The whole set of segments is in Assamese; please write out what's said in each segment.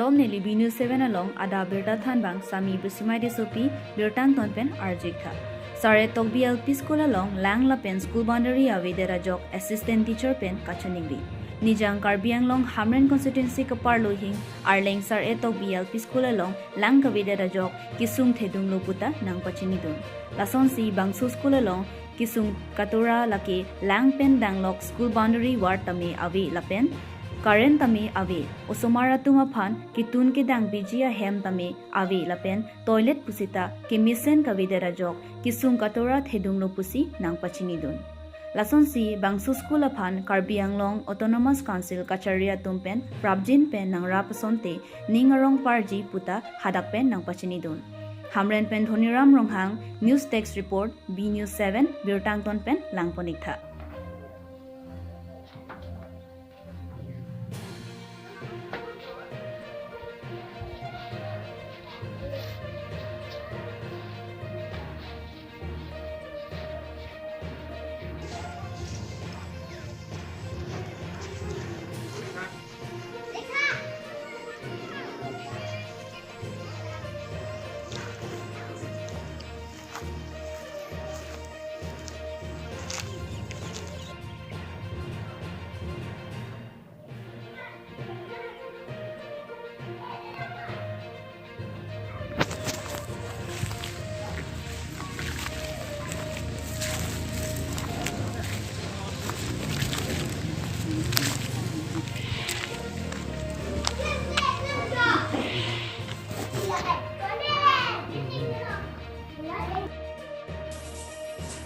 Dom Nelly Binu 7 along Ada Birta Thanbang Sami Busimai de Sopi Birtang Tonpen Arjika. Sare Tokbi LP School along Lang Lapen School Boundary AveDet Ajok Assistant TeacherPen Kachuningri. Nijang Karbiang long Hamren constituency kapar lohing Arleng Sare Tokbi LP School along Lang AveDet Ajok Kisung Thedung Loputa Nang Pachinidun. Lason si Bangsu School along Kisung Katura Lake Lang Pen Danglok School Boundary Ward Tame Ave Lapen Karen tame ave osomara tuma phan kitun ke dang bijia hem tame ave lapen toilet pusita ke misen kavidera jok kisung katora thedung lo pusi nang pachini dun lason si bangsu school aphan karbiang long autonomous council kacharia tumpen prabjin pen nang rapasonte ningarong parji puta hadak pen nang pachini dun hamren pen dhoniram ronghang news text report b news 7 birtang ton pen langponikha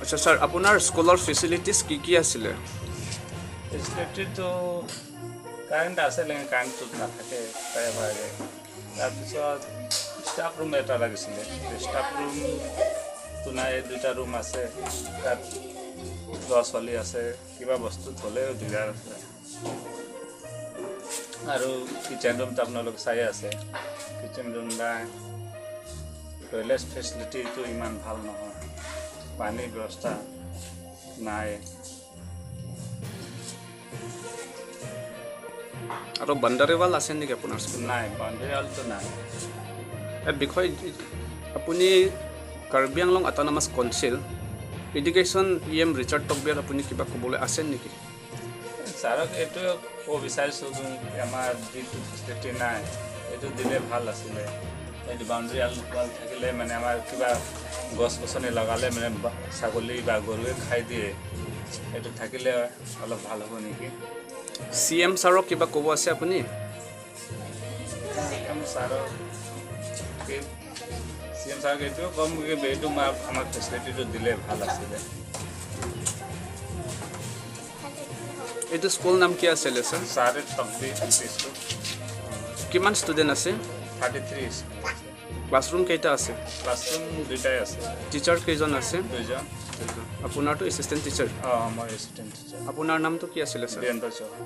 আচ্ছা স্যার আপনার স্কুলৰ ফেসিলিটিজ কি আছিলে ফেসিলিটি তো কাৰেন্ট আছে লাগে কাৰেন্ট তো নাথাকে প্ৰায় ভাগে তাৰপিছত ষ্টাফ ৰুম এটা লাগিছিলে ষ্টাফ ৰুম তো নাই দুটা ৰুম আছে তাত ল'ৰা ছোৱালী আছে কিবা বস্তু থ'লেও দিগদাৰ আছে আৰু কিচেন ৰুমটো আপোনালোকে চাই আছে কিচেন ৰুম নাই টয়লেট ফেচিলিটিটো ইমান ভাল নহয় পানী ব্যৱস্থা নাই আৰু বাউণ্ডাৰী ৱাল আছে নেকি আপোনাৰ স্কুল নাই বাউণ্ডাৰী ৱালটো নাই এই বিষয় আপুনি Karbi Anglong autonomous council education EM Richard টকবিয়াত আপুনি কিবা ক'বলৈ আছে নেকি ছাৰক এইটো ক'ব বিচাৰিছোঁ আমাৰ যিটো ফেচিলিটি নাই এইটো দিলে ভাল আছিলে এইটো বাউণ্ডাৰী ৱাল থাকিলে মানে আমাৰ কিবা গছ গছনি লগালে মানে ছাগলী বা গৰুৱে খাই দিয়ে এইটো থাকিলে অলপ ভাল হ'ব নেকি CM ছাৰক কিবা ক'ব আছে আপুনি CM ছাৰক এইটোও ক'ম কি এইটো আমাৰ ফেচিলিটিটো দিলে ভাল আছিলে এইটো স্কুল নাম কি আছিলে ছাৰ ছাৰে টকবি স্কুল কিমান ষ্টুডেণ্ট আছে 33 ক্লাছৰুম কেইটা আছে ক্লাছৰুম দুটাই আছে টিচাৰ কেইজন আছে দুজন আপোনাৰতো এছিষ্টেণ্ট টিচাৰ মই এছিষ্টেণ্ট টিচাৰ আপোনাৰ নামটো কি আছিলে ছাৰ বীৰেন্দ্ৰ চৌহান